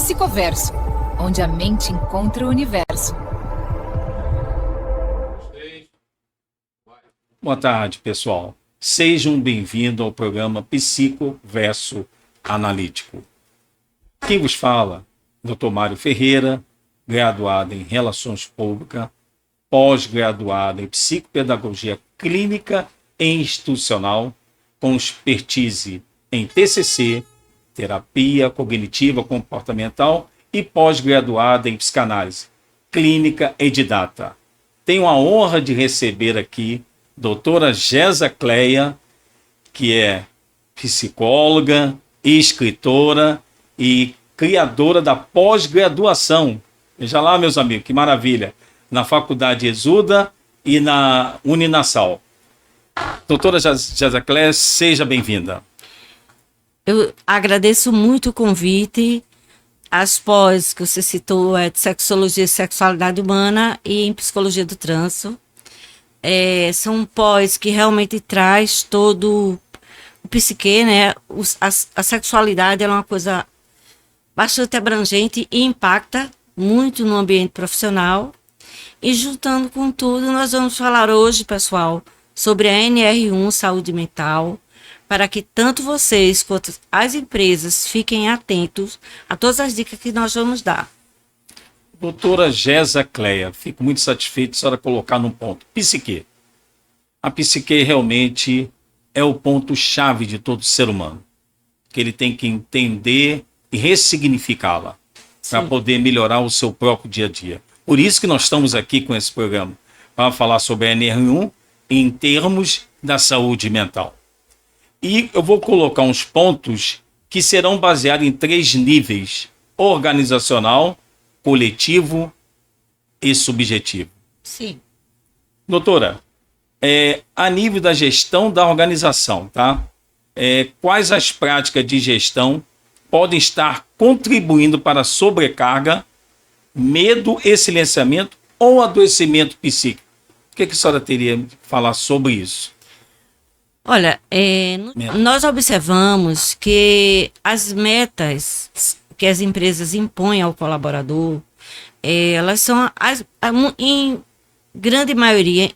Psicoverso, onde a mente encontra o universo. Boa tarde, pessoal. Sejam bem-vindos ao programa Psicoverso Analítico. Quem vos fala? Dr. Mário Ferreira, graduado em Relações Públicas, pós-graduado em Psicopedagogia Clínica e Institucional, com expertise em TCC, Terapia Cognitiva Comportamental e pós-graduado em Psicanálise Clínica e Didata. Tenho a honra de receber aqui doutora Gésia Cleia, que é psicóloga, escritora e criadora da pós-graduação. Veja lá, meus amigos, que maravilha! Na Faculdade Exuda e na Uninasal. Doutora Gésia Cleia, seja bem-vinda. Eu agradeço muito o convite. As pós que você citou é de Sexologia e Sexualidade Humana e em Psicologia do Trânsito. São pós que realmente traz todo o psique, né? A sexualidade é uma coisa bastante abrangente e impacta muito no ambiente profissional. E juntando com tudo, nós vamos falar hoje, pessoal, sobre a NR1 Saúde Mental, para que tanto vocês quanto as empresas fiquem atentos a todas as dicas que nós vamos dar. Doutora Gésia Cleia, fico muito satisfeito de a senhora colocar num ponto. Psique. A psique realmente é o ponto-chave de todo ser humano, que ele tem que entender e ressignificá-la para poder melhorar o seu próprio dia a dia. Por isso que nós estamos aqui com esse programa, para falar sobre a NR1 em termos da saúde mental. E eu vou colocar uns pontos que serão baseados em 3 níveis: organizacional, coletivo e subjetivo. Sim. Doutora, a nível da gestão da organização, tá? Quais as práticas de gestão podem estar contribuindo para a sobrecarga, medo e silenciamento ou adoecimento psíquico? O que a senhora teria de falar sobre isso? Olha, nós observamos que as metas que as empresas impõem ao colaborador, elas são, em grande maioria,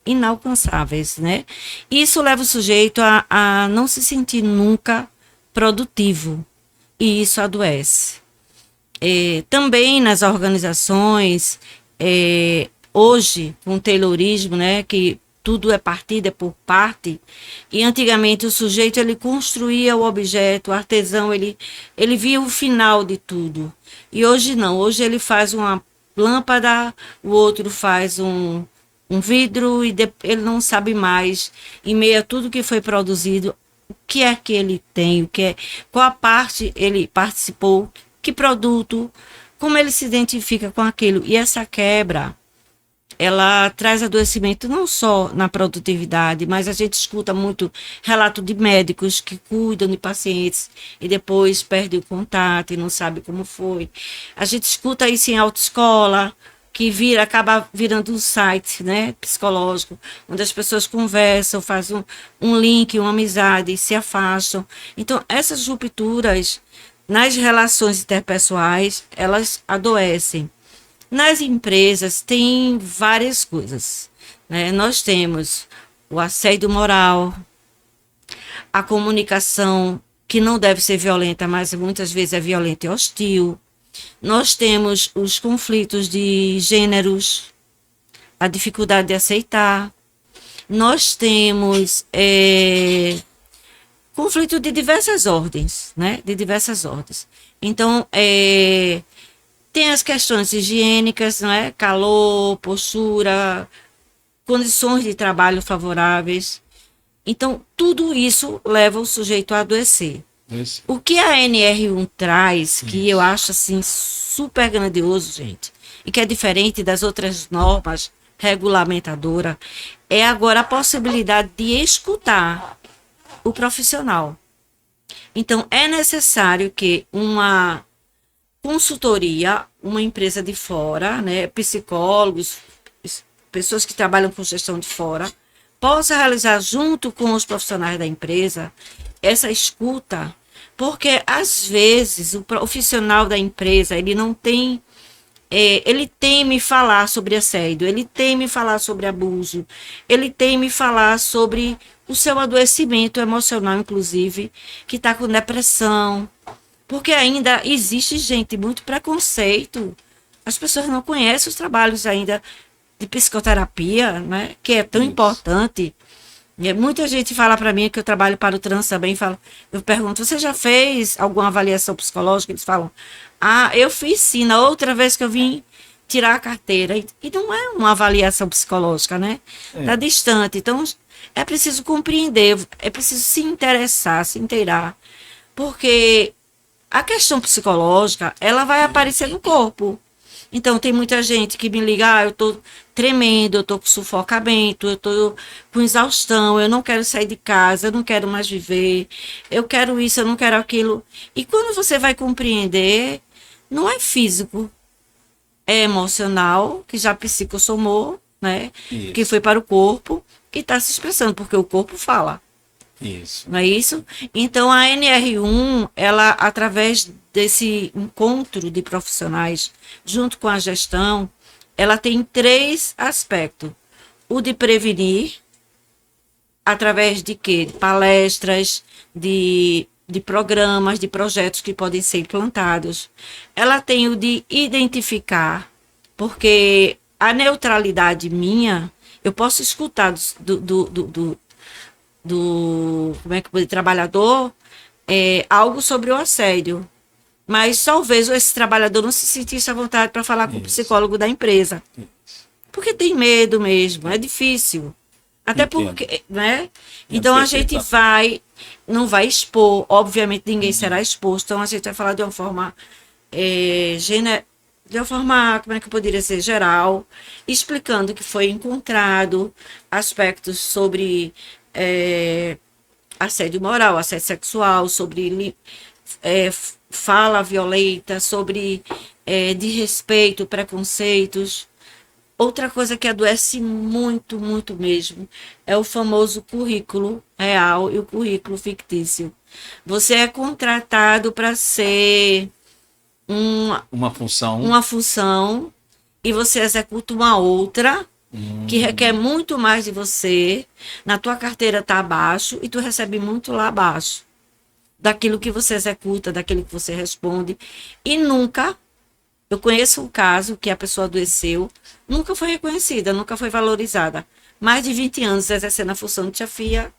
inalcançáveis, né? Isso leva o sujeito a não se sentir nunca produtivo, e isso adoece. Também nas organizações, hoje, com o Taylorismo, né, que tudo é partida por parte, e antigamente o sujeito ele construía o objeto, o artesão ele via o final de tudo, e hoje não, hoje ele faz uma lâmpada, o outro faz um vidro, e ele não sabe mais, em meio a tudo que foi produzido, o que é que ele tem, qual a parte ele participou, que produto, como ele se identifica com aquilo, e essa quebra ela traz adoecimento não só na produtividade, mas a gente escuta muito relato de médicos que cuidam de pacientes e depois perdem o contato e não sabe como foi. A gente escuta isso em autoescola, que acaba virando um site, né, psicológico, onde as pessoas conversam, fazem um link, uma amizade e se afastam. Então, essas rupturas nas relações interpessoais, elas adoecem. Nas empresas tem várias coisas, né? Nós temos o assédio moral, a comunicação, que não deve ser violenta, mas muitas vezes é violenta e hostil. Nós temos os conflitos de gêneros, a dificuldade de aceitar. Nós temos conflito de diversas ordens, né? De diversas ordens. Então, tem as questões higiênicas, não é? Calor, postura, condições de trabalho favoráveis. Então, tudo isso leva o sujeito a adoecer. Isso. O que a NR1 traz, que eu acho assim super grandioso, gente, e que é diferente das outras normas regulamentadoras, é agora a possibilidade de escutar o profissional. Então, é necessário que uma consultoria, uma empresa de fora, né, psicólogos, pessoas que trabalham com gestão de fora, possa realizar junto com os profissionais da empresa essa escuta Porque, às vezes, o profissional da empresa, ele não tem... ele teme falar sobre assédio, ele teme falar sobre abuso, ele teme falar sobre o seu adoecimento emocional, inclusive, que está com depressão. Porque ainda existe, gente, muito preconceito. As pessoas não conhecem os trabalhos ainda de psicoterapia, né? Que é tão importante. E muita gente fala para mim que eu trabalho para o trans também, eu pergunto, você já fez alguma avaliação psicológica? Eles falam, eu fiz sim, na outra vez que eu vim tirar a carteira. E não é uma avaliação psicológica, né? Está distante. Então, é preciso compreender, é preciso se interessar, se inteirar. Porque a questão psicológica, ela vai aparecer no corpo. Então, tem muita gente que me liga, eu tô tremendo, eu tô com sufocamento, eu tô com exaustão, eu não quero sair de casa, eu não quero mais viver, eu quero isso, eu não quero aquilo. E quando você vai compreender, não é físico, é emocional, que já psicossomou, né? Isso. Que foi para o corpo e está se expressando, porque o corpo fala. Isso. Não é isso? Então, a NR1, ela, através desse encontro de profissionais, junto com a gestão, ela tem 3 aspectos. O de prevenir, através de quê? De palestras, de programas, de projetos que podem ser implantados. Ela tem o de identificar, porque a neutralidade minha, eu posso escutar como é que pode, trabalhador, algo sobre o assédio. Mas talvez esse trabalhador não se sentisse à vontade para falar com o psicólogo da empresa. Porque tem medo mesmo, é difícil. Até porque, né? Então a gente não vai expor, obviamente ninguém será exposto, então a gente vai falar de uma forma como é que eu poderia dizer, geral, explicando que foi encontrado aspectos sobre assédio moral, assédio sexual, sobre fala violenta, sobre desrespeito, preconceitos. Outra coisa que adoece muito, muito mesmo, é o famoso currículo real e o currículo fictício. Você é contratado para ser uma função e você executa uma outra que requer muito mais de você, na tua carteira está abaixo e tu recebe muito lá abaixo daquilo que você executa, daquilo que você responde, e nunca, eu conheço um caso que a pessoa adoeceu, nunca foi reconhecida, nunca foi valorizada, mais de 20 anos exercendo a função de chefia,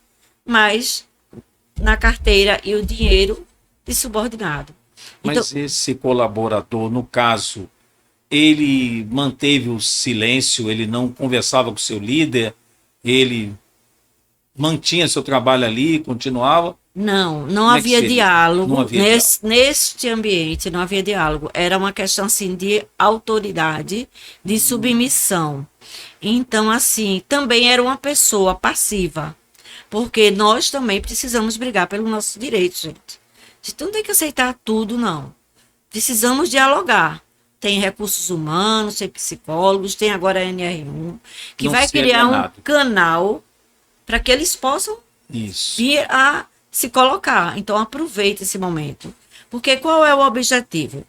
mas na carteira e o dinheiro de subordinado. Mas então, esse colaborador, no caso, ele manteve o silêncio, ele não conversava com o seu líder, ele mantinha seu trabalho ali, continuava? Não havia diálogo. Neste ambiente não havia diálogo. Era uma questão assim de autoridade, de submissão. Então, assim, também era uma pessoa passiva, porque nós também precisamos brigar pelos nossos direitos, gente. A gente não tem que aceitar tudo, não. Precisamos dialogar. Tem recursos humanos, tem psicólogos, tem agora a NR1, que vai criar um canal para que eles possam vir a se colocar. Então, aproveite esse momento. Porque qual é o objetivo?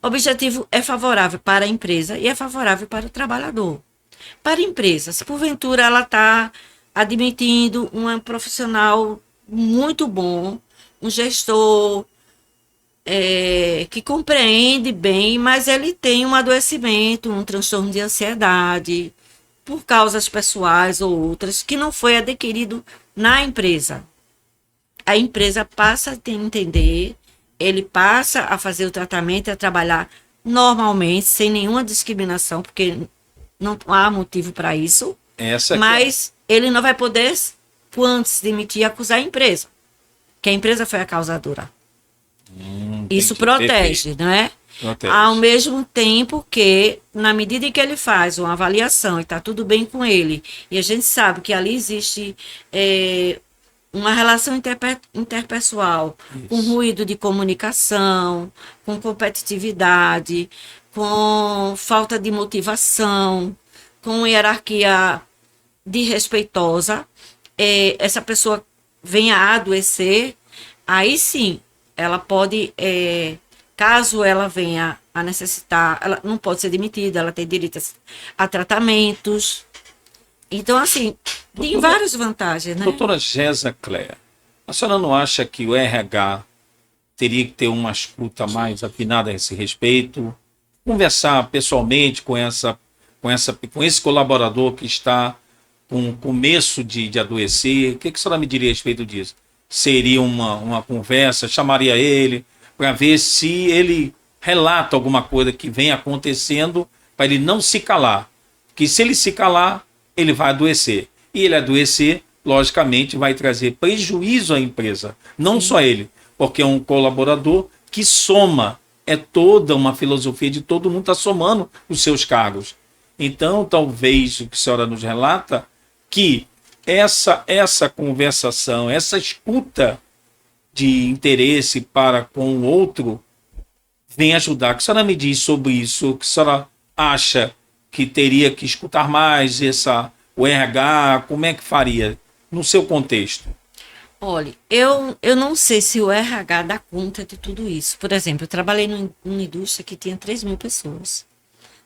O objetivo é favorável para a empresa e é favorável para o trabalhador. Para a empresa, se porventura ela está admitindo um profissional muito bom, um gestor que compreende bem, mas ele tem um adoecimento, um transtorno de ansiedade, por causas pessoais ou outras, que não foi adquirido na empresa. A empresa passa a entender, ele passa a fazer o tratamento e a trabalhar normalmente, sem nenhuma discriminação, porque não há motivo para isso. Mas ele não vai poder, quando se demitir, acusar a empresa, que a empresa foi a causadora. Isso protege, não é? Protege. Ao mesmo tempo que, na medida em que ele faz uma avaliação e está tudo bem com ele, e a gente sabe que ali existe uma relação interpessoal, com ruído de comunicação, com competitividade, com falta de motivação, com hierarquia desrespeitosa, essa pessoa venha a adoecer, aí sim, ela pode, caso ela venha a necessitar, ela não pode ser demitida, ela tem direito a tratamentos. Então, assim, tem várias vantagens, né? Doutora Gésa Cléa, a senhora não acha que o RH teria que ter uma escuta mais afinada a esse respeito? Conversar pessoalmente com esse colaborador que está com começo de adoecer? O que a senhora me diria a respeito disso? Seria uma conversa, chamaria ele para ver se ele relata alguma coisa que vem acontecendo, para ele não se calar. Porque se ele se calar, ele vai adoecer. E ele adoecer, logicamente, vai trazer prejuízo à empresa. Não só ele, porque é um colaborador que soma. É toda uma filosofia de todo mundo estar somando os seus cargos. Então, talvez o que a senhora nos relata, que essa conversação, essa escuta de interesse para com o outro, vem ajudar. O que a senhora me diz sobre isso? O que a senhora acha que teria que escutar mais o RH? Como é que faria no seu contexto? Olha, eu não sei se o RH dá conta de tudo isso. Por exemplo, eu trabalhei numa indústria que tinha 3.000 pessoas.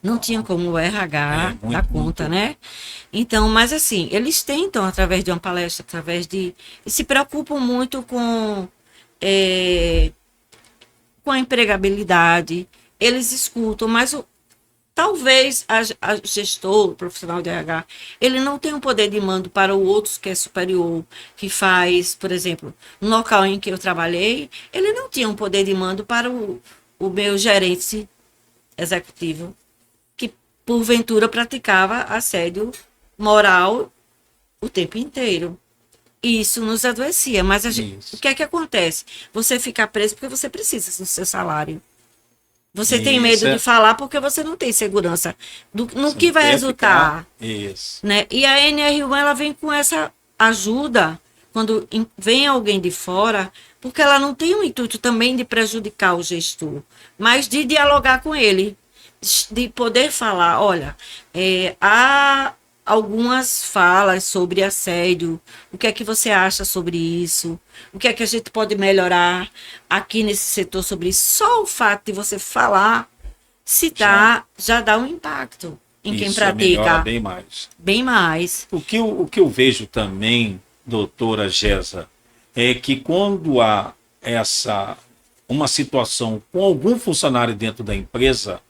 Não tinha como o RH dar conta, né? Então, mas assim, eles tentam, através de uma palestra, e se preocupam muito com a empregabilidade, eles escutam, mas talvez a gestor, o profissional de RH, ele não tem um poder de mando para o outro que é superior, que faz, por exemplo, no local em que eu trabalhei, ele não tinha um poder de mando para o meu gerente executivo, que porventura praticava assédio moral o tempo inteiro. E isso nos adoecia, mas o que é que acontece? Você fica preso porque você precisa do seu salário. Você tem medo de falar porque você não tem segurança no que vai resultar. Isso. Né? E a NR1 ela vem com essa ajuda quando vem alguém de fora, porque ela não tem o intuito também de prejudicar o gestor, mas de dialogar com ele, de poder falar, olha, há algumas falas sobre assédio, o que é que você acha sobre isso, o que é que a gente pode melhorar aqui nesse setor sobre isso. Só o fato de você falar, citar, já dá um impacto em quem pratica. Melhora bem mais. Bem mais. O que eu vejo também, doutora Gésa, é que quando há uma situação com algum funcionário dentro da empresa,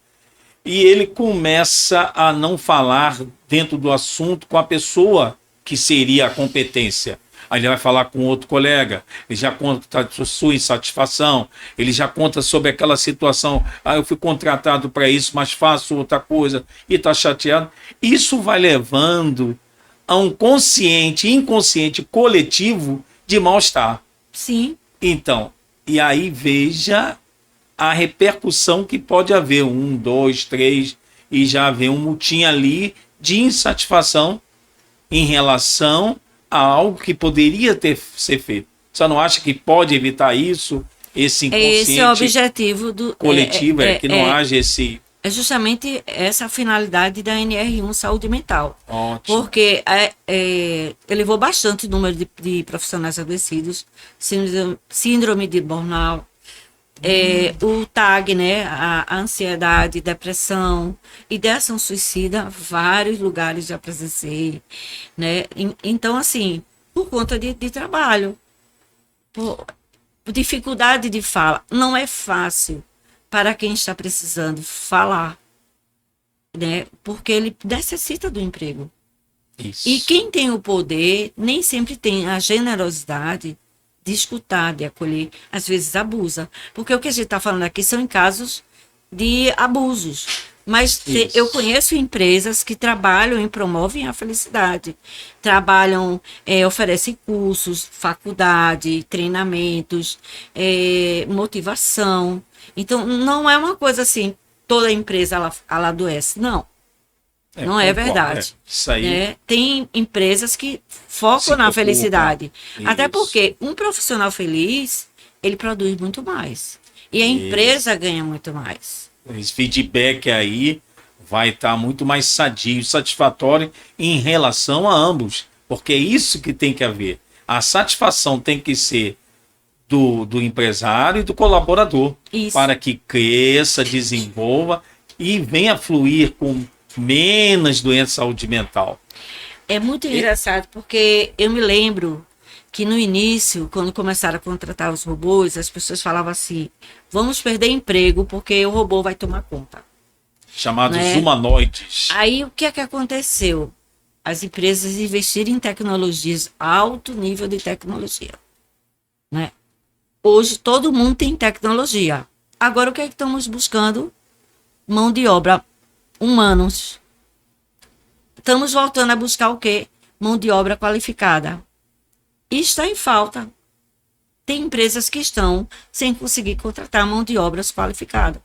e ele começa a não falar dentro do assunto com a pessoa que seria a competência. Aí ele vai falar com outro colega, ele já conta sua insatisfação, ele já conta sobre aquela situação, eu fui contratado para isso, mas faço outra coisa, e está chateado. Isso vai levando a um inconsciente coletivo de mal-estar. Sim. Então, e aí veja a repercussão que pode haver, 1, 2, 3, e já haver um mutim ali de insatisfação em relação a algo que poderia ser feito. Você não acha que pode evitar isso, esse inconsciente esse é o objetivo do coletivo, que não haja esse... É justamente essa a finalidade da NR1 Saúde Mental. Ótimo. Porque elevou bastante o número de profissionais adoecidos, síndrome de burnout, o TAG, né, a ansiedade, depressão, ideação suicida, vários lugares já presenciei, né? Então, assim, por conta de trabalho, por dificuldade de fala, não é fácil para quem está precisando falar, né? Porque ele necessita do emprego. Isso. E quem tem o poder nem sempre tem a generosidade de escutar, de acolher, às vezes abusa. Porque o que a gente está falando aqui são em casos de abusos. Mas eu conheço empresas que trabalham e promovem a felicidade. Trabalham, oferecem cursos, faculdade, treinamentos, motivação. Então, não é uma coisa assim, toda empresa ela adoece. Não. Não é verdade. Isso aí. Né? Tem empresas que focam na felicidade. Isso. Até porque um profissional feliz, ele produz muito mais. E a empresa ganha muito mais. Esse feedback aí vai estar muito mais sadio, satisfatório em relação a ambos. Porque é isso que tem que haver. A satisfação tem que ser do empresário e do colaborador, Isso. para que cresça, desenvolva e venha a fluir com menos doença de saúde mental. É muito engraçado, porque eu me lembro que no início, quando começaram a contratar os robôs, as pessoas falavam assim: vamos perder emprego porque o robô vai tomar conta. Chamados Né? humanoides. Aí o que é que aconteceu? As empresas investiram em tecnologias, alto nível de tecnologia. Né? Hoje todo mundo tem tecnologia. Agora o que é que estamos buscando? Mão de obra, humanos. Estamos voltando a buscar o quê? Mão de obra qualificada. E está em falta. Tem empresas que estão sem conseguir contratar mão de obras qualificada.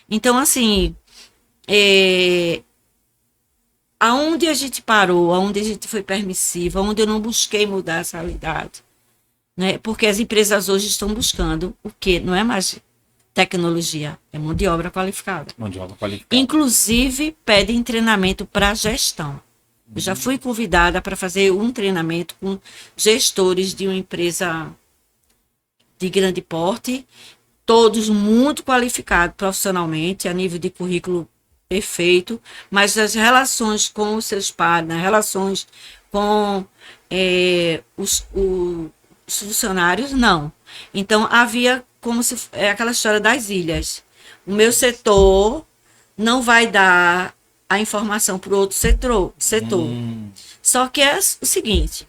Então, assim, aonde a gente parou, aonde a gente foi permissiva, aonde eu não busquei mudar essa realidade, né? Porque as empresas hoje estão buscando o quê? Não é mais tecnologia, é mão de obra qualificada. Mão de obra qualificada. Inclusive, pedem treinamento para gestão. Eu já fui convidada para fazer um treinamento com gestores de uma empresa de grande porte, todos muito qualificados profissionalmente, a nível de currículo perfeito, mas as relações com os seus pares, as relações com os funcionários, não. Então, havia como se aquela história das ilhas. O meu setor não vai dar a informação para o outro setor. Só que é o seguinte,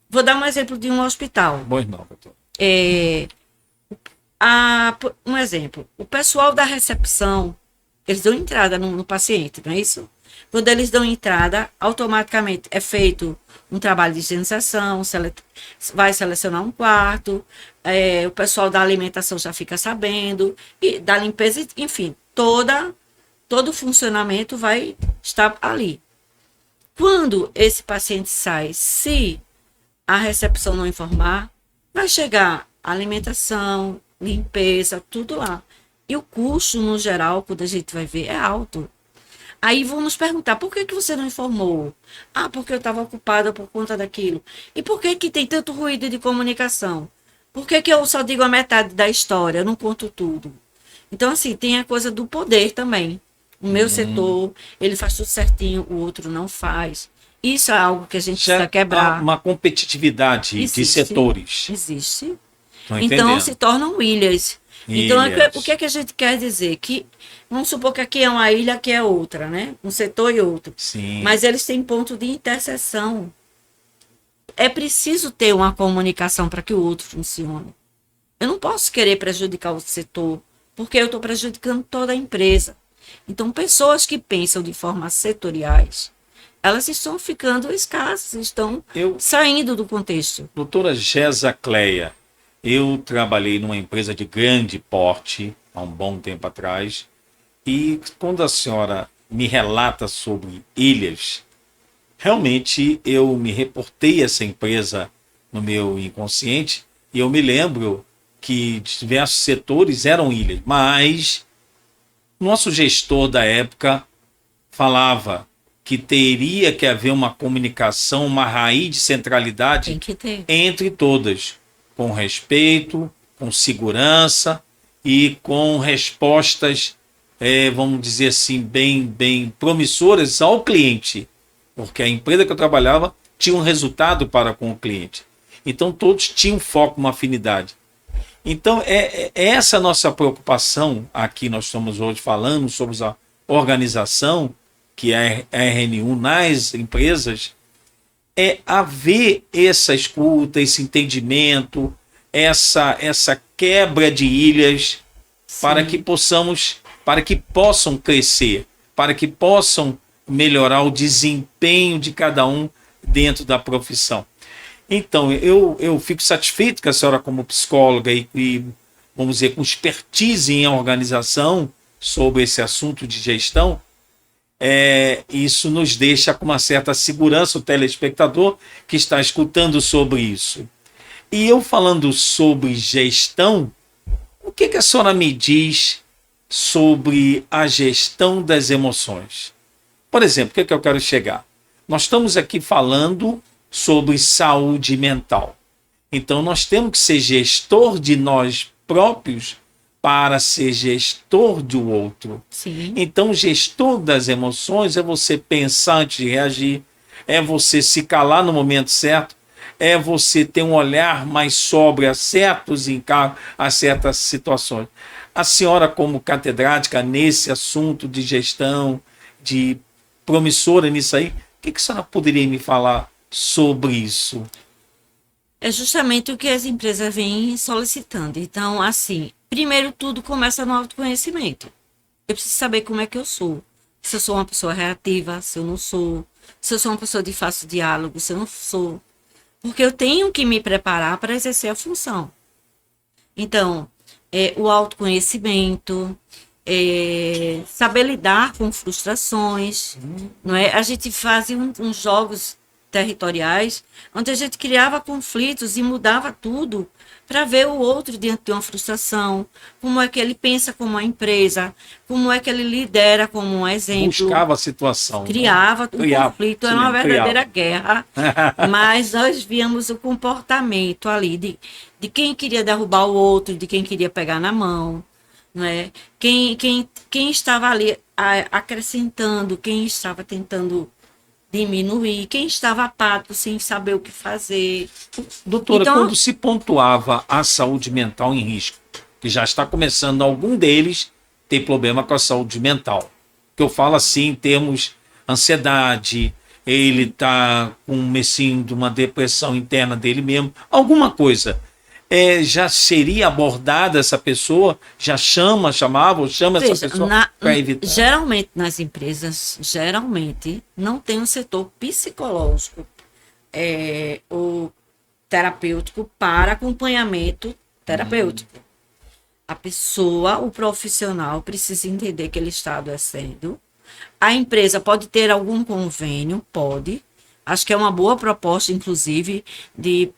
vou dar um exemplo de um hospital. Pois não, doutor. Um exemplo, o pessoal da recepção, eles dão entrada no paciente, não é isso? Quando eles dão entrada, automaticamente é feito um trabalho de higienização, vai selecionar um quarto, o pessoal da alimentação já fica sabendo, e da limpeza, enfim, todo o funcionamento vai estar ali. Quando esse paciente sai, se a recepção não informar, vai chegar alimentação, limpeza, tudo lá. E o custo, no geral, quando a gente vai ver, é alto. Aí vamos perguntar, por que você não informou? Ah, porque eu estava ocupada por conta daquilo. E por que tem tanto ruído de comunicação? Por que eu só digo a metade da história, eu não conto tudo? Então, assim, tem a coisa do poder também. O meu setor, ele faz tudo certinho, o outro não faz. Isso é algo que a gente precisa quebrar. Há uma competitividade de setores. Existe. Tô Então, entendendo. se tornam ilhas. Então, o que é que a gente quer dizer? Que, vamos supor que aqui é uma ilha, aqui é outra, né? Um setor e outro. Sim. Mas eles têm ponto de interseção. É preciso ter uma comunicação para que o outro funcione. Eu não posso querer prejudicar o setor, porque eu estou prejudicando toda a empresa. Então, pessoas que pensam de formas setoriais, elas estão ficando escassas, estão saindo do contexto. Doutora Gésa Cleia, eu trabalhei numa empresa de grande porte há um bom tempo atrás, e quando a senhora me relata sobre ilhas, realmente eu me reportei a essa empresa no meu inconsciente, e eu me lembro que diversos setores eram ilhas, mas nosso gestor da época falava que teria que haver uma comunicação, uma raiz de centralidade entre todas, com respeito, com segurança e com respostas, vamos dizer assim, bem promissoras ao cliente, porque a empresa que eu trabalhava tinha um resultado para com o cliente. Então todos tinham foco, uma afinidade. Então é essa a nossa preocupação aqui. Nós estamos hoje falando sobre a organização que é a RN1 nas empresas, é haver essa escuta, esse entendimento, essa quebra de ilhas. Sim. para que possam crescer, para que possam melhorar o desempenho de cada um dentro da profissão. Então, eu fico satisfeito que a senhora, como psicóloga e vamos dizer, com expertise em organização sobre esse assunto de gestão, isso nos deixa com uma certa segurança, o telespectador que está escutando sobre isso. E eu falando sobre gestão, o que a senhora me diz sobre a gestão das emoções? Por exemplo, o que eu quero chegar? Nós estamos aqui falando sobre saúde mental. Então nós temos que ser gestor de nós próprios para ser gestor do outro. Sim. Então, gestor das emoções é você pensar antes de reagir, é você se calar no momento certo, é você ter um olhar mais sóbrio a certos encargos, a certas situações. A senhora, como catedrática nesse assunto de gestão, de promissora nisso aí, o que a senhora poderia me falar sobre isso? É justamente o que as empresas vêm solicitando. Então, assim, primeiro tudo começa no autoconhecimento. Eu preciso saber como é que eu sou. Se eu sou uma pessoa reativa, se eu não sou. Se eu sou uma pessoa de fácil diálogo, se eu não sou. Porque eu tenho que me preparar para exercer a função. Então, o autoconhecimento, saber lidar com frustrações, não é? A gente fazia uns jogos territoriais onde a gente criava conflitos e mudava tudo para ver o outro diante de uma frustração, como é que ele pensa como uma empresa, como é que ele lidera como um exemplo. Buscava a situação. Criava um conflito, era uma verdadeira guerra, mas nós víamos o comportamento ali de quem queria derrubar o outro, de quem queria pegar na mão, não é? Quem estava ali acrescentando, quem estava tentando diminuir, quem estava apático sem saber o que fazer. Doutora, Então, quando se pontuava a saúde mental em risco, que já está começando algum deles ter problema com a saúde mental, que eu falo assim em termos ansiedade, ele está com um messinho de uma depressão interna dele mesmo, alguma coisa. Já seria abordada essa pessoa, já chamava ou chama essa pessoa para evitar? Geralmente nas empresas, não tem um setor psicológico ou terapêutico para acompanhamento terapêutico. A pessoa, o profissional, precisa entender que ele está adoecendo. A empresa pode ter algum convênio, pode. Acho que é uma boa proposta, inclusive, de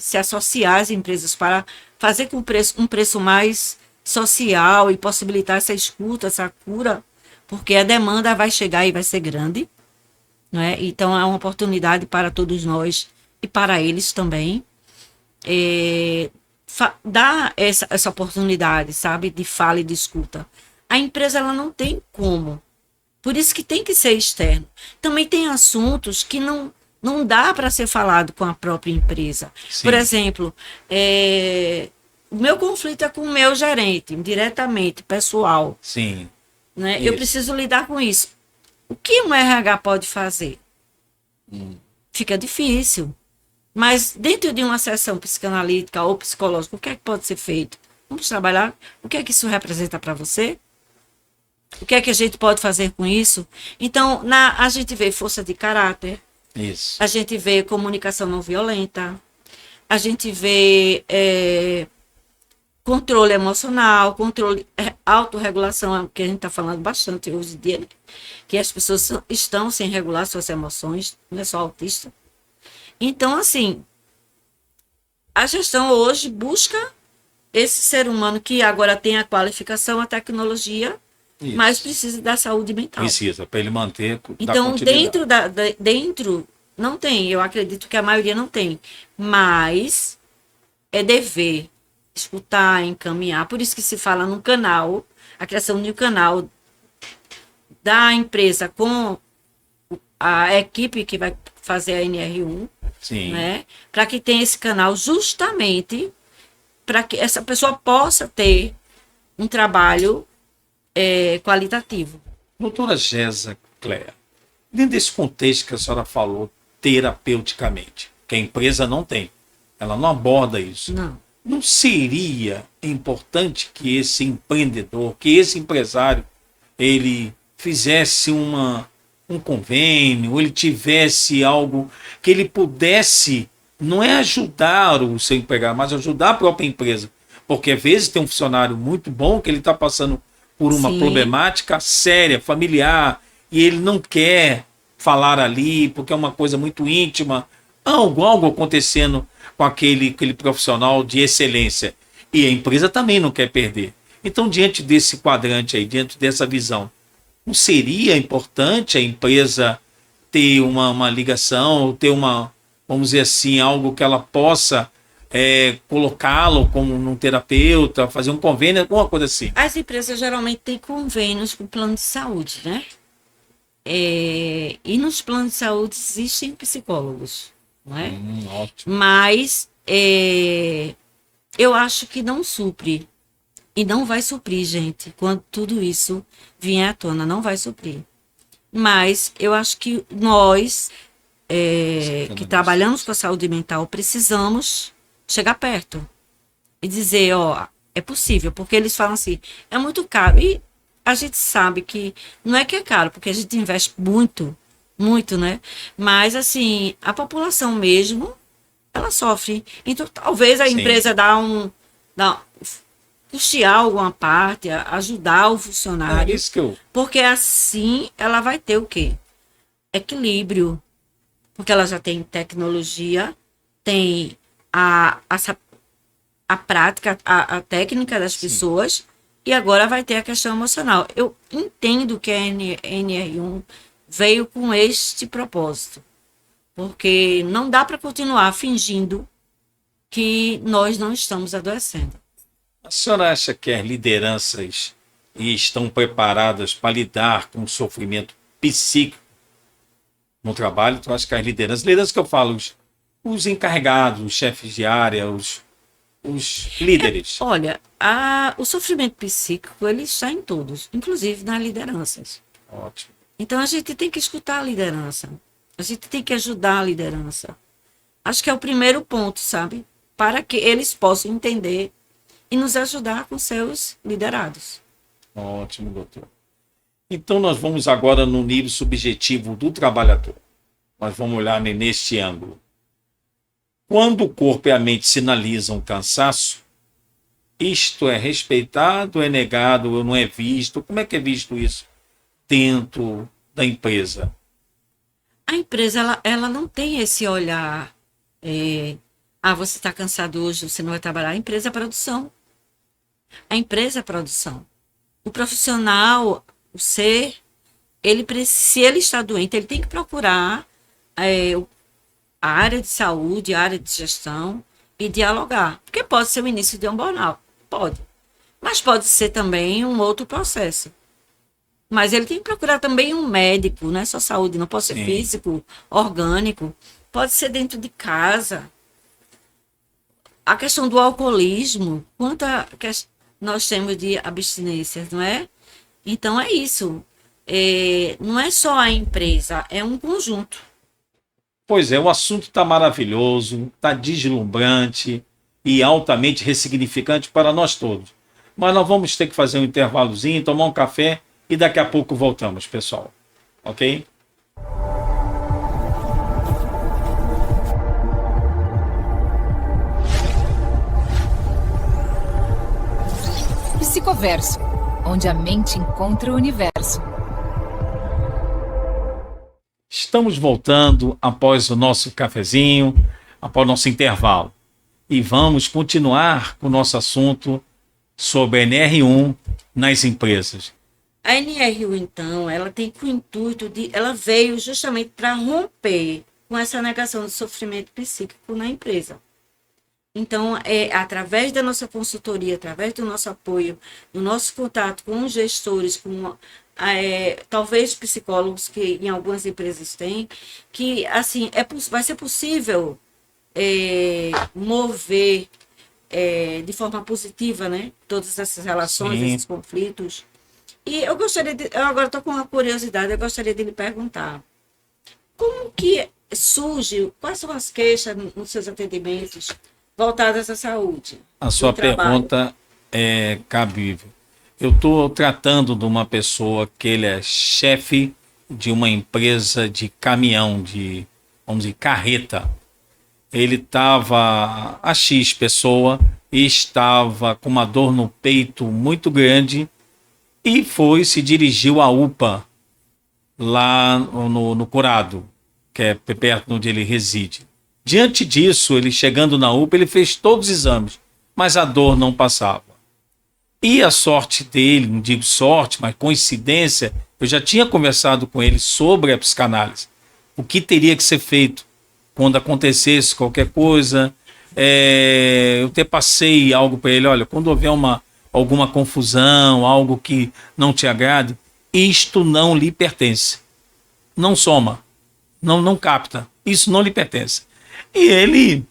se associar às empresas para fazer com um preço mais social e possibilitar essa escuta, essa cura, porque a demanda vai chegar e vai ser grande, não é? Então, é uma oportunidade para todos nós e para eles também. Dar essa oportunidade, sabe, de fala e de escuta. A empresa ela não tem como. Por isso que tem que ser externo. Também tem assuntos que não dá para ser falado com a própria empresa. Sim. Por exemplo, o meu conflito é com o meu gerente, diretamente, pessoal. Sim. Né? Eu preciso lidar com isso. O que um RH pode fazer? Fica difícil. Mas dentro de uma sessão psicanalítica ou psicológica, o que é que pode ser feito? Vamos trabalhar. O que é que isso representa para você? O que é que a gente pode fazer com isso? Então, a gente vê força de caráter. Isso. A gente vê comunicação não violenta. A gente vê controle emocional, autorregulação, que a gente está falando bastante hoje em dia, que as pessoas estão sem regular suas emoções, não é só autista. Então, assim, a gestão hoje busca esse ser humano que agora tem a qualificação, a tecnologia, Isso. mas precisa da saúde mental. Precisa, para ele manter. Então, dentro não tem, eu acredito que a maioria não tem, mas é dever escutar, encaminhar. Por isso que se fala no canal, a criação de um canal da empresa com a equipe que vai fazer a NR1, Sim. né? Para que tenha esse canal justamente para que essa pessoa possa ter um trabalho qualitativo. Doutora Gésa Cléa, dentro desse contexto que a senhora falou, terapeuticamente, que a empresa não tem, ela não aborda isso. Não seria importante que esse empreendedor, que esse empresário, ele fizesse um convênio, ele tivesse algo que ele pudesse, não é ajudar o seu empregado, mas ajudar a própria empresa. Porque às vezes tem um funcionário muito bom que ele está passando por uma problemática séria, familiar, e ele não quer falar ali, porque é uma coisa muito íntima, algo acontecendo com aquele profissional de excelência. E a empresa também não quer perder. Então, diante desse quadrante aí, diante dessa visão, não seria importante a empresa ter uma ligação, ter vamos dizer assim, algo que ela possa colocá-lo como um terapeuta, fazer um convênio, alguma coisa assim? As empresas geralmente têm convênios com o plano de saúde, né? E nos planos de saúde existem psicólogos, não é? Ótimo. Mas eu acho que não supre. E não vai suprir, gente, quando tudo isso vier à tona, não vai suprir. Mas eu acho que nós, que trabalhamos com a saúde mental, precisamos chegar perto e dizer, ó, é possível, porque eles falam assim, é muito caro. E a gente sabe que não é que é caro, porque a gente investe muito, muito, né? Mas, assim, a população mesmo, ela sofre. Então, talvez a empresa custear alguma parte, ajudar o funcionário. Isso que eu... Porque assim ela vai ter o quê? Equilíbrio. Porque ela já tem tecnologia, tem a prática, a técnica das pessoas, e agora vai ter a questão emocional. Eu entendo que a NR1 veio com este propósito. Porque não dá para continuar fingindo que nós não estamos adoecendo. A senhora acha que as lideranças estão preparadas para lidar com o sofrimento psíquico no trabalho? Então, acho que as lideranças que eu falo, os encarregados, os chefes de área, os líderes. Olha, o sofrimento psíquico, ele está em todos, inclusive nas lideranças. Ótimo. Então, a gente tem que escutar a liderança. A gente tem que ajudar a liderança. Acho que é o primeiro ponto, sabe? Para que eles possam entender e nos ajudar com seus liderados. Ótimo, doutor. Então, nós vamos agora no nível subjetivo do trabalhador. Nós vamos olhar neste ângulo. Quando o corpo e a mente sinalizam cansaço, isto é respeitado, é negado, ou não é visto? Como é que é visto isso dentro da empresa? A empresa, ela não tem esse olhar, você está cansado hoje, você não vai trabalhar. A empresa é produção. A empresa é produção. O profissional, o ser, se ele está doente, ele tem que procurar a área de saúde, a área de gestão e dialogar. Porque pode ser o início de um burnout, pode. Mas pode ser também um outro processo. Mas ele tem que procurar também um médico, não é só saúde, não pode ser físico, orgânico, pode ser dentro de casa. A questão do alcoolismo, nós temos de abstinências, não é? Então é isso. Não é só a empresa, é um conjunto. Pois é, o assunto está maravilhoso, está deslumbrante e altamente ressignificante para nós todos. Mas nós vamos ter que fazer um intervalozinho, tomar um café e daqui a pouco voltamos, pessoal. Ok? Psicoverso, onde a mente encontra o universo. Estamos voltando após o nosso cafezinho, após o nosso intervalo. E vamos continuar com o nosso assunto sobre a NR1 nas empresas. A NR1, então, ela tem o intuito ela veio justamente para romper com essa negação do sofrimento psíquico na empresa. Então, através da nossa consultoria, através do nosso apoio, do nosso contato com os gestores, com talvez psicólogos que em algumas empresas têm, que assim vai ser possível mover de forma positiva, né, todas essas relações, esses conflitos. E eu agora estou com uma curiosidade, eu gostaria de lhe perguntar, como que surge, quais são as queixas nos seus atendimentos voltadas à saúde? A sua pergunta é cabível. Eu estou tratando de uma pessoa que ele é chefe de uma empresa de caminhão, vamos dizer, carreta. Ele estava, a X pessoa, e estava com uma dor no peito muito grande e se dirigiu à UPA, lá no Curado, que é perto onde ele reside. Diante disso, ele chegando na UPA, ele fez todos os exames, mas a dor não passava. E a sorte dele, não digo sorte, mas coincidência, eu já tinha conversado com ele sobre a psicanálise. O que teria que ser feito quando acontecesse qualquer coisa, eu até passei algo para ele, olha, quando houver alguma confusão, algo que não te agrade, isto não lhe pertence. Não soma, não capta, isso não lhe pertence. E ele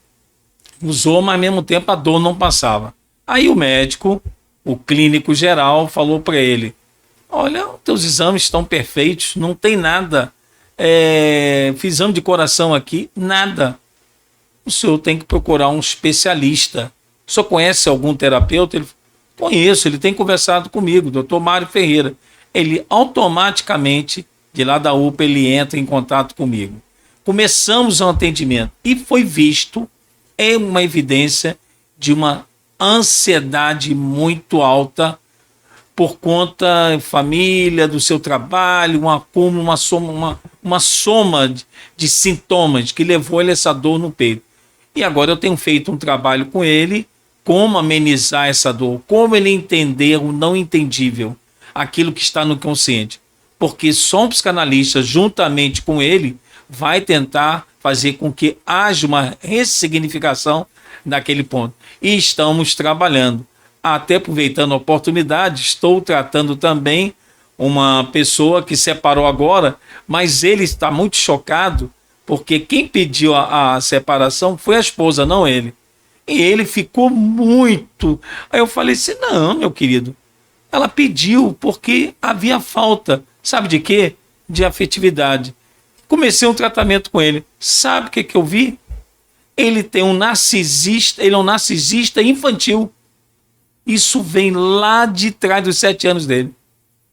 usou, mas ao mesmo tempo a dor não passava. Aí o médico, o clínico geral, falou para ele, olha, teus exames estão perfeitos, não tem nada, fiz exame de coração aqui, nada. O senhor tem que procurar um especialista. O senhor conhece algum terapeuta? Ele falou, conheço, ele tem conversado comigo, doutor Mário Ferreira. Ele automaticamente, de lá da UPA, ele entra em contato comigo. Começamos um atendimento e foi visto, uma evidência de uma ansiedade muito alta por conta da família, do seu trabalho, um acúmulo, uma soma de sintomas que levou ele a essa dor no peito. E agora eu tenho feito um trabalho com ele, como amenizar essa dor, como ele entender o não entendível, aquilo que está no consciente. Porque só um psicanalista, juntamente com ele, vai tentar fazer com que haja uma ressignificação naquele ponto. E estamos trabalhando. Até aproveitando a oportunidade, estou tratando também uma pessoa que separou agora, mas ele está muito chocado, porque quem pediu a separação foi a esposa, não ele. E ele ficou muito... Aí eu falei assim, não, meu querido, ela pediu porque havia falta, sabe de quê? De afetividade. Comecei um tratamento com ele. Sabe o que eu vi? Ele é um narcisista infantil. Isso vem lá de trás dos 7 anos dele.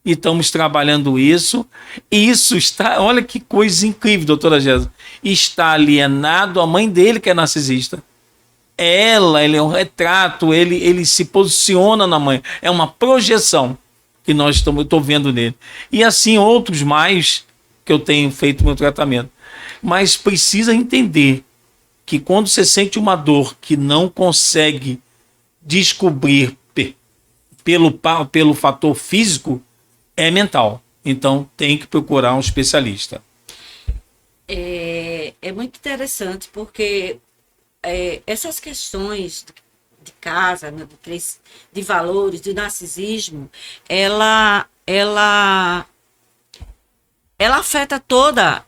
E estamos trabalhando isso. E isso está... Olha que coisa incrível, doutora Jéssica. Está alienado a mãe dele, que é narcisista. Ele é um retrato, ele se posiciona na mãe. É uma projeção que eu estou vendo nele. E assim outros mais que eu tenho feito meu tratamento. Mas precisa entender que quando você sente uma dor que não consegue descobrir pelo fator físico, é mental. Então tem que procurar um especialista. É muito interessante porque essas questões de casa, né, de valores, de narcisismo, ela afeta toda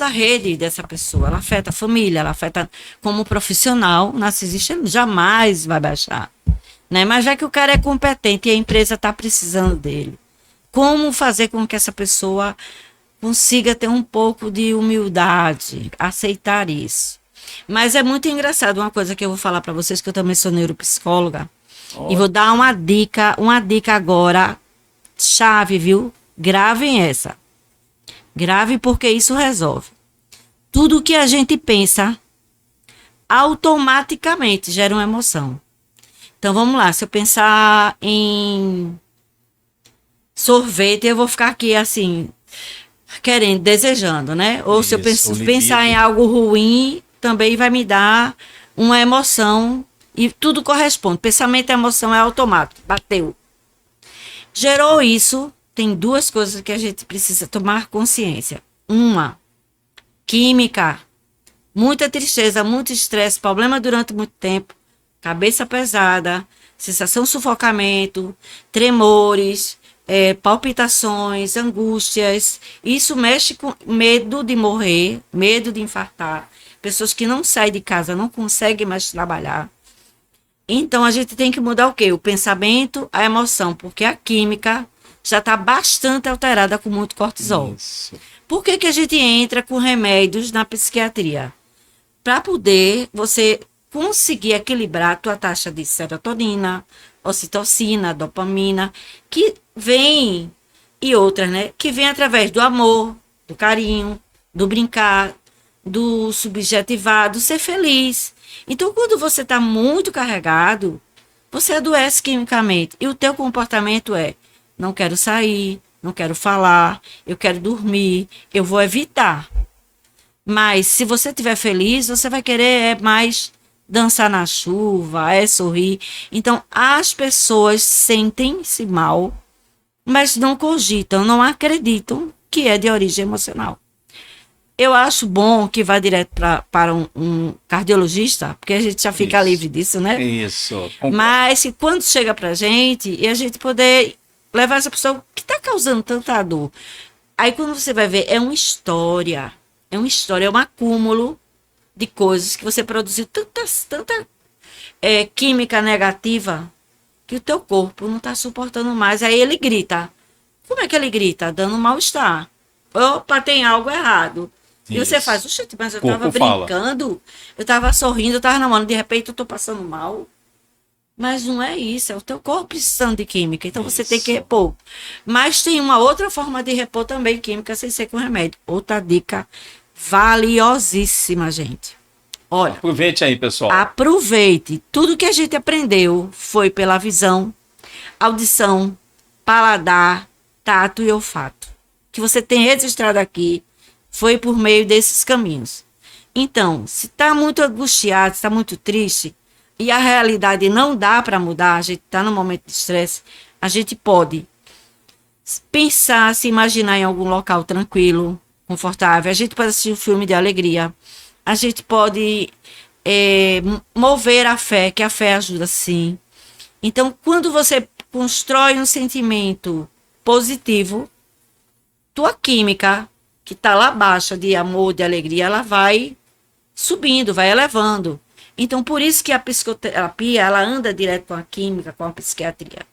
a rede dessa pessoa. Ela afeta a família, ela afeta como profissional. O narcisista jamais vai baixar, né? Mas já que o cara é competente e a empresa está precisando dele, como fazer com que essa pessoa consiga ter um pouco de humildade, aceitar isso? Mas é muito engraçado uma coisa que eu vou falar para vocês, que eu também sou neuropsicóloga, e vou dar uma dica agora, chave, viu? Gravem essa. Grave, porque isso resolve. Tudo que a gente pensa automaticamente gera uma emoção. Então vamos lá, se eu pensar em sorvete, eu vou ficar aqui assim, querendo, desejando, né? Ou se eu pensar em algo ruim, também vai me dar uma emoção e tudo corresponde. Pensamento e emoção é automático. Bateu. Gerou isso, tem 2 coisas que a gente precisa tomar consciência. Uma, química. Muita tristeza, muito estresse, problema durante muito tempo, cabeça pesada, sensação de sufocamento, tremores, palpitações, angústias. Isso mexe com medo de morrer, medo de infartar. Pessoas que não saem de casa, não conseguem mais trabalhar. Então, a gente tem que mudar o quê? O pensamento, a emoção, porque a química já está bastante alterada com muito cortisol. Isso. Por que a gente entra com remédios na psiquiatria? Para poder você conseguir equilibrar a tua taxa de serotonina, ocitocina, dopamina, que vem, e outras, né? Que vem através do amor, do carinho, do brincar, do subjetivar, do ser feliz. Então, quando você está muito carregado, você adoece quimicamente. E o teu comportamento é, não quero sair, não quero falar, eu quero dormir, eu vou evitar. Mas, se você estiver feliz, você vai querer mais dançar na chuva, sorrir. Então, as pessoas sentem-se mal, mas não cogitam, não acreditam que é de origem emocional. Eu acho bom que vá direto para um cardiologista, porque a gente já fica Isso. livre disso, né? Isso. Concordo. Mas que quando chega pra gente, e a gente poder levar essa pessoa, o que está causando tanta dor? Aí quando você vai ver, é uma história, é um acúmulo de coisas que você produziu tanta química negativa que o teu corpo não está suportando mais. Aí ele grita. Como é que ele grita? Dando mal-estar. Opa, tem algo errado. E você Isso. faz, oxe, mas eu Corpo tava fala. brincando, eu tava sorrindo, eu tava namorando, de repente eu tô passando mal. Mas não é isso, é o teu corpo precisando de química, então você tem que Isso. repor. Mas tem uma outra forma de repor também química sem ser com remédio. Outra dica valiosíssima, gente. Olha, Aproveite aí, pessoal. aproveite. Tudo que a gente aprendeu foi pela visão, audição, paladar, tato e olfato. Que você tem registrado aqui foi por meio desses caminhos. Então, se está muito angustiado, está muito triste e a realidade não dá para mudar, a gente está num momento de estresse, a gente pode pensar, se imaginar em algum local tranquilo, confortável. A gente pode assistir um filme de alegria. A gente pode mover a fé, que a fé ajuda sim. Então, quando você constrói um sentimento positivo, tua química, que está lá baixa de amor, de alegria, ela vai subindo, vai elevando. Então, por isso que a psicoterapia, ela anda direto com a química, com a psiquiatria.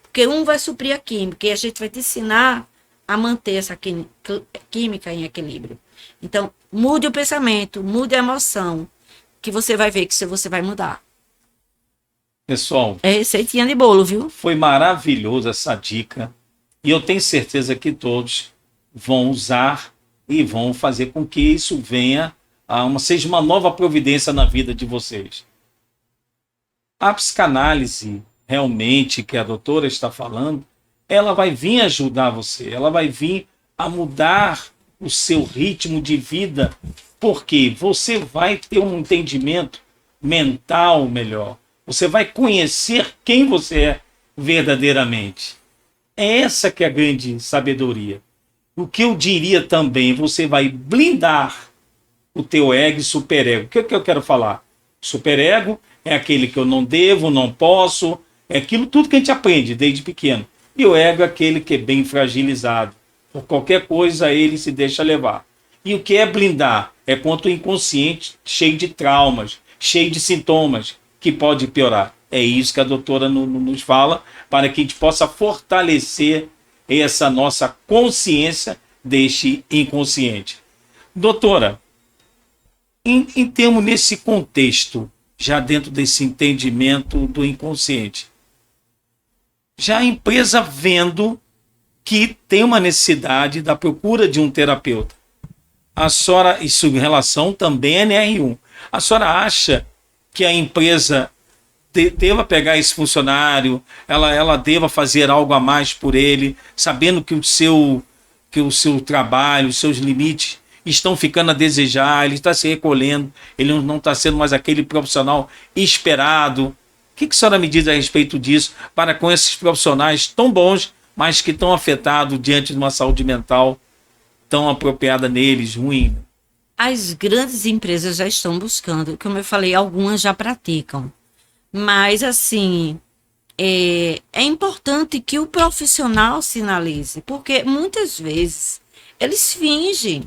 Porque um vai suprir a química e a gente vai te ensinar a manter essa química em equilíbrio. Então, mude o pensamento, mude a emoção, que você vai ver que você vai mudar. Pessoal, É receitinha de bolo, viu? foi maravilhosa essa dica. E eu tenho certeza que todos vão usar e vão fazer com que isso venha seja uma nova providência na vida de vocês. A psicanálise, realmente, que a doutora está falando, ela vai vir ajudar você, ela vai vir a mudar o seu ritmo de vida, porque você vai ter um entendimento mental melhor, você vai conhecer quem você é verdadeiramente. É essa que é a grande sabedoria. O que eu diria também, você vai blindar o teu ego e superego. O que eu quero falar? Superego é aquele que eu não devo, não posso, é aquilo tudo que a gente aprende desde pequeno. E o ego é aquele que é bem fragilizado. Por qualquer coisa ele se deixa levar. E o que é blindar? É contra o inconsciente cheio de traumas, cheio de sintomas, que pode piorar. É isso que a doutora nos fala, para que a gente possa fortalecer essa nossa consciência deste inconsciente. Doutora, em termos nesse contexto, já dentro desse entendimento do inconsciente, já a empresa vendo que tem uma necessidade da procura de um terapeuta. A senhora, isso em relação também à NR1, a senhora acha que a empresa deva pegar esse funcionário, ela deva fazer algo a mais por ele, sabendo que o seu trabalho, os seus limites estão ficando a desejar, ele está se recolhendo, ele não está sendo mais aquele profissional esperado. O que a senhora me diz a respeito disso, para com esses profissionais tão bons, mas que estão afetados diante de uma saúde mental tão apropriada neles, ruim? As grandes empresas já estão buscando, como eu falei, algumas já praticam. Mas, assim, é importante que o profissional sinalize, porque muitas vezes eles fingem.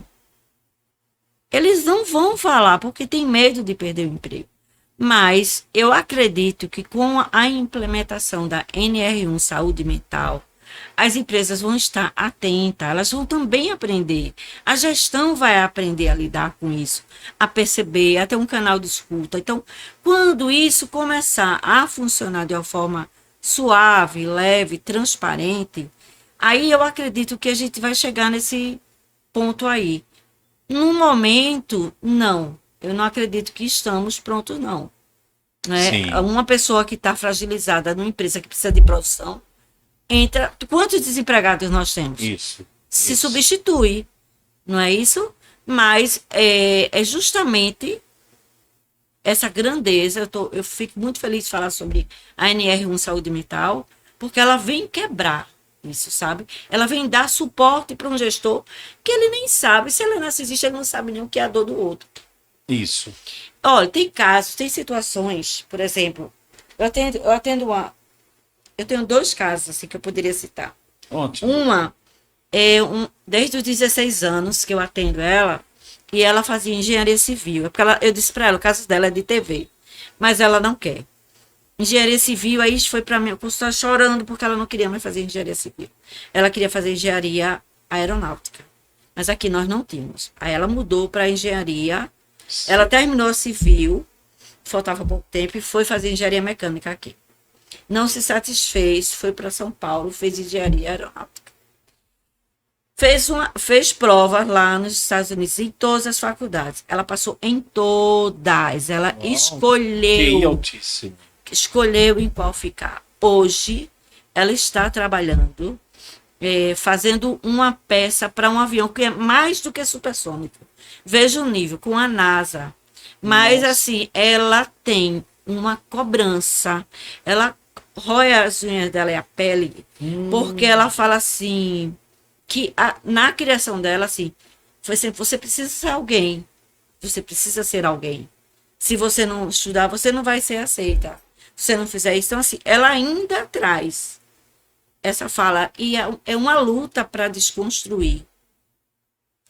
Eles não vão falar porque tem medo de perder o emprego. Mas eu acredito que com a implementação da NR1 Saúde Mental, as empresas vão estar atentas, elas vão também aprender. A gestão vai aprender a lidar com isso, a perceber, a ter um canal de escuta. Então, quando isso começar a funcionar de uma forma suave, leve, transparente, aí eu acredito que a gente vai chegar nesse ponto aí. No momento, não. Eu não acredito que estamos prontos, não. Né? Uma pessoa que está fragilizada numa empresa que precisa de produção, entra. Quantos desempregados nós temos? Isso. Se substitui, não é isso? Mas é justamente essa grandeza. Eu fico muito feliz de falar sobre a NR1 Saúde Mental, porque ela vem quebrar isso, sabe? Ela vem dar suporte para um gestor que ele nem sabe, se ele é narcisista, ele não sabe nem o que é a dor do outro. Isso. Olha, tem casos, tem situações, por exemplo, eu tenho 2 casos assim que eu poderia citar. Ótimo. Uma desde os 16 anos que eu atendo ela, e ela fazia engenharia civil. É porque eu disse para ela, o caso dela é de TV, mas ela não quer. Engenharia civil, aí foi para mim, eu estava chorando porque ela não queria mais fazer engenharia civil. Ela queria fazer engenharia aeronáutica, mas aqui nós não tínhamos. Aí ela mudou para engenharia, ela terminou a civil, faltava pouco tempo, e foi fazer engenharia mecânica aqui. Não se satisfez, foi para São Paulo, fez engenharia aeronáutica. Fez prova lá nos Estados Unidos, em todas as faculdades. Ela passou em todas. Ela Que altíssimo. escolheu em qual ficar. Hoje, ela está trabalhando, fazendo uma peça para um avião que é mais do que supersônico. Veja o nível, com a NASA. Mas, assim, ela tem uma cobrança. Ela rói as unhas dela e a pele, porque ela fala assim, que na criação dela, assim, foi sempre, você precisa ser alguém. Você precisa ser alguém. Se você não estudar, você não vai ser aceita. Se você não fizer isso, então, assim, ela ainda traz essa fala, e é uma luta para desconstruir.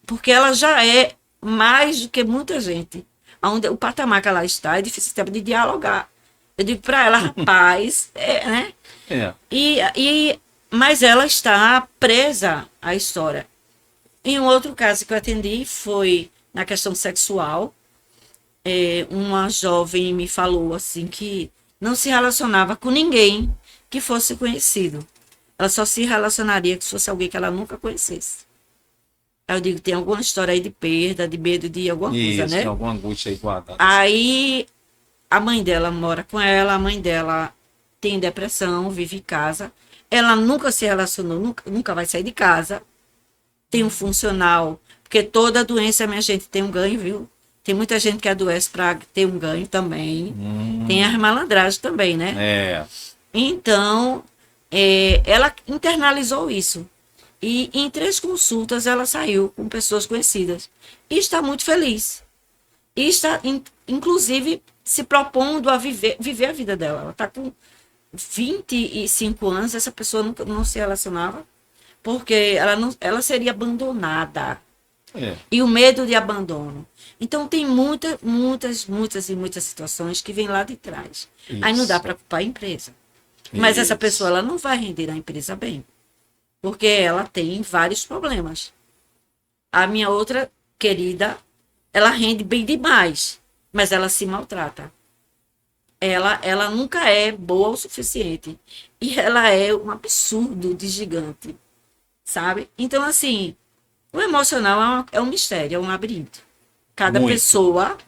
Porque ela já é mais do que muita gente. O patamar que ela está é difícil até de dialogar. Eu digo para ela, rapaz, né? Mas ela está presa à história. Em um outro caso que eu atendi foi na questão sexual. Uma jovem me falou assim que não se relacionava com ninguém que fosse conhecido. Ela só se relacionaria se fosse alguém que ela nunca conhecesse. Aí eu digo, tem alguma história aí de perda, de medo de alguma coisa, né? Tem alguma angústia aí guardada. Aí a mãe dela mora com ela, a mãe dela tem depressão, vive em casa. Ela nunca se relacionou, nunca vai sair de casa. Tem um funcional, porque toda doença, minha gente, tem um ganho, viu? Tem muita gente que adoece para ter um ganho também. Tem as malandragens também, né? Então, ela internalizou isso. E em 3 consultas ela saiu com pessoas conhecidas. E está muito feliz. E está, inclusive, se propondo a viver a vida dela. Ela está com 25 anos, essa pessoa não se relacionava, porque ela seria abandonada. E o medo de abandono. Então, tem muitas situações que vêm lá de trás. Isso. Aí não dá para culpar a empresa. Mas essa pessoa ela não vai render a empresa bem. Porque ela tem vários problemas. A minha outra querida, ela rende bem demais, mas ela se maltrata. Ela nunca é boa o suficiente. E ela é um absurdo de gigante, sabe? Então, assim, o emocional é um mistério, é um labirinto. Cada pessoa,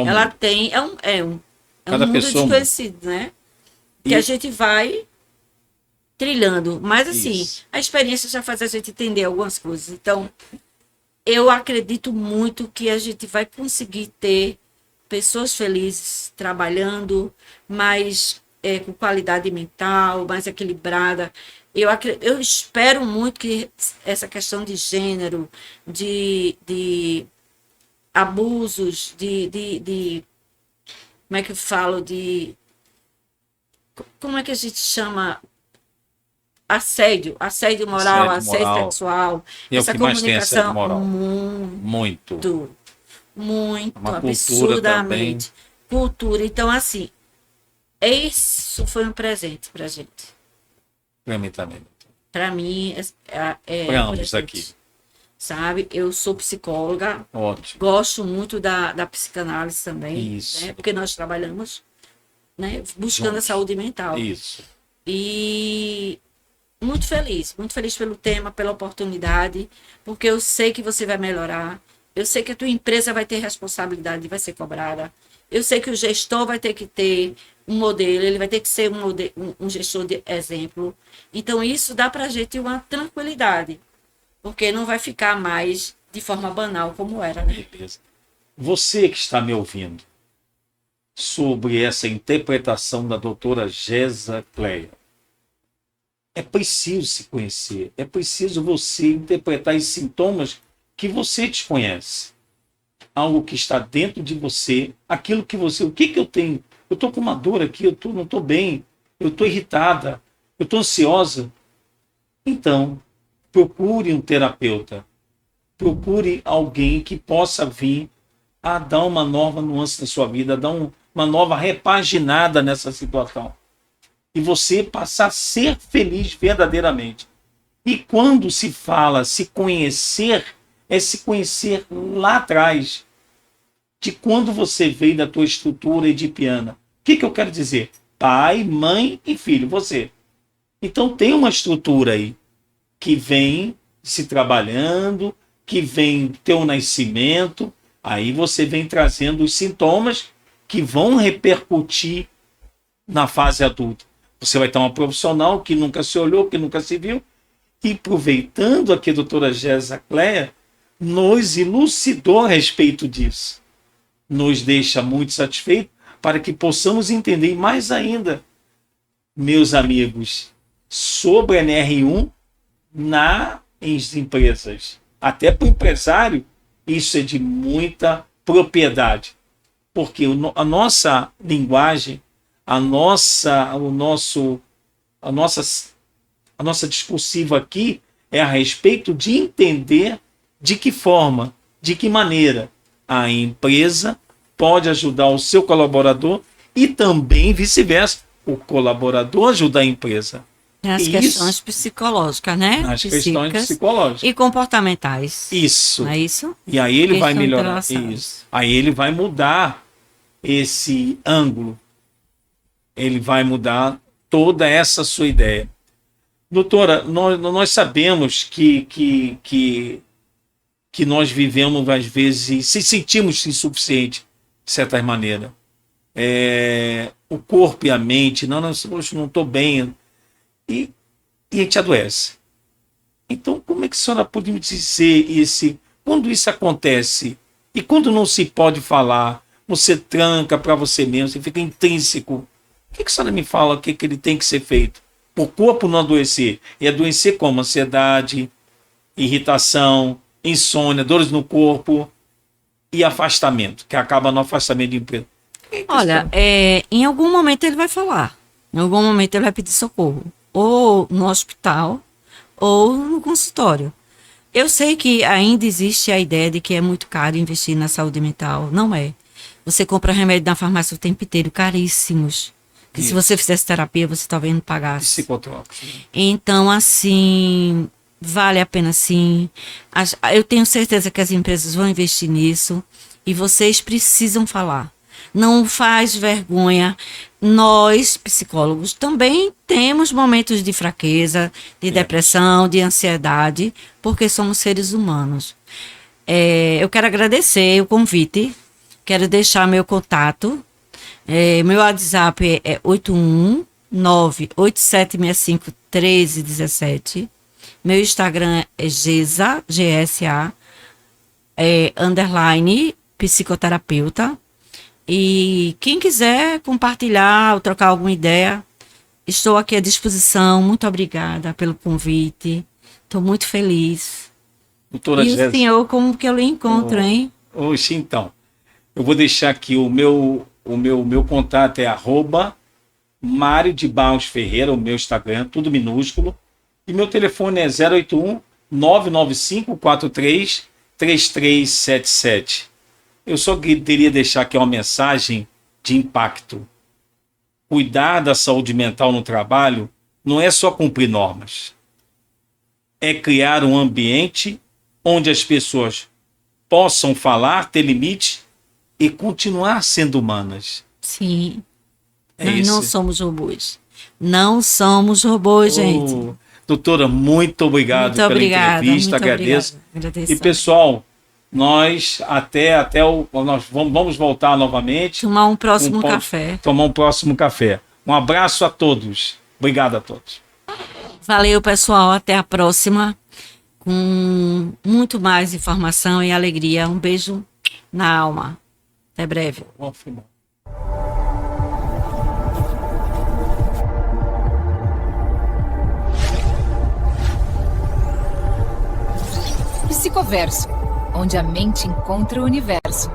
ela tem, é um mundo desconhecido, né? Que a gente vai trilhando. Mas, assim, a experiência já faz a gente entender algumas coisas. Então, eu acredito muito que a gente vai conseguir ter pessoas felizes trabalhando, mais com qualidade mental, mais equilibrada. Eu espero muito que essa questão de gênero, de abusos, como é que eu falo, como é que a gente chama? Assédio moral, assédio sexual. E essa é o que mais tem assédio comunicação moral? Muito Uma absurdamente. Cultura. Então, assim, isso foi um presente pra gente. Para mim também. Para mim, para ambos aqui. Sabe? Eu sou psicóloga. Ótimo. Gosto muito da psicanálise também. Isso. Né? Porque nós trabalhamos, né, buscando a saúde mental. Isso. E muito feliz pelo tema, pela oportunidade, porque eu sei que você vai melhorar. Eu sei que a tua empresa vai ter responsabilidade, vai ser cobrada. Eu sei que o gestor vai ter que ter um modelo, ele vai ter que ser um gestor de exemplo. Então, isso dá para a gente uma tranquilidade, porque não vai ficar mais de forma banal como era. Né? Beleza. Você que está me ouvindo, sobre essa interpretação da doutora Gesa Cleia, é preciso se conhecer, é preciso você interpretar esses sintomas que você desconhece. Algo que está dentro de você, aquilo que você, o que eu tenho? Eu estou com uma dor aqui, não estou bem, eu estou irritada, eu estou ansiosa. Então, procure um terapeuta, procure alguém que possa vir a dar uma nova nuance na sua vida, dar uma nova repaginada nessa situação. E você passar a ser feliz verdadeiramente. E quando se fala se conhecer, é se conhecer lá atrás, de quando você veio da tua estrutura edipiana. O que eu quero dizer? Pai, mãe e filho, você. Então tem uma estrutura aí que vem se trabalhando, que vem teu nascimento, aí você vem trazendo os sintomas que vão repercutir na fase adulta. Você vai ter uma profissional que nunca se olhou, que nunca se viu, e aproveitando aqui a doutora Gésia Cléia, nos elucidou a respeito disso. Nos deixa muito satisfeitos para que possamos entender mais ainda, meus amigos, sobre a NR1 nas empresas. Até para o empresário, isso é de muita propriedade. Porque a nossa linguagem, a nossa discursiva aqui é a respeito de entender de que forma, de que maneira a empresa pode ajudar o seu colaborador e também vice-versa, o colaborador ajudar a empresa. As questões psicológicas, né? As questões psicológicas. E comportamentais. Isso. Não é isso? E aí ele vai melhorar. Isso. Aí ele vai mudar esse ângulo. Ele vai mudar toda essa sua ideia. Doutora, nós sabemos que nós vivemos, às vezes, se sentimos insuficientes, de certa maneira. O corpo e a mente, não estou bem. E a gente adoece. Então, como é que a senhora pode me dizer quando isso acontece e quando não se pode falar, você tranca para você mesmo, você fica intrínseco. O que a senhora me fala, o que ele tem que ser feito? O corpo não adoecer. E adoecer como? Ansiedade, irritação, insônia, dores no corpo e afastamento, que acaba no afastamento de empresa. Olha, em algum momento ele vai falar. Em algum momento ele vai pedir socorro. Ou no hospital, ou no consultório. Eu sei que ainda existe a ideia de que é muito caro investir na saúde mental. Não é. Você compra remédio na farmácia o tempo inteiro, caríssimos. Que se você fizesse terapia, você talvez não pagasse. Psicotrópicos. Então, assim, vale a pena sim. Eu tenho certeza que as empresas vão investir nisso. E vocês precisam falar. Não faz vergonha. Nós, psicólogos, também temos momentos de fraqueza, de depressão, de ansiedade, porque somos seres humanos. Eu quero agradecer o convite, quero deixar meu contato. Meu WhatsApp é 819-8765-1317. Meu Instagram é Gesa, GSA, _ psicoterapeuta. E quem quiser compartilhar ou trocar alguma ideia, estou aqui à disposição. Muito obrigada pelo convite. Estou muito feliz. Doutora e Gésia, o senhor, como que eu lhe encontro, hein? Oxe, então. Eu vou deixar aqui o meu contato é @Mário de Barros Ferreira, o meu Instagram, tudo minúsculo. E meu telefone é 081 995 43 3377. Eu só queria deixar aqui uma mensagem de impacto. Cuidar da saúde mental no trabalho não é só cumprir normas. É criar um ambiente onde as pessoas possam falar, ter limite e continuar sendo humanas. Sim. Nós não somos robôs. Não somos robôs, gente. Doutora, muito obrigado pela entrevista. Agradeço. E pessoal, nós nós vamos voltar novamente. Tomar um próximo café. Tomar um próximo café. Um abraço a todos. Obrigado a todos. Valeu, pessoal. Até a próxima. Com muito mais informação e alegria. Um beijo na alma. Até breve. Bom. Psicoverso, onde a mente encontra o universo.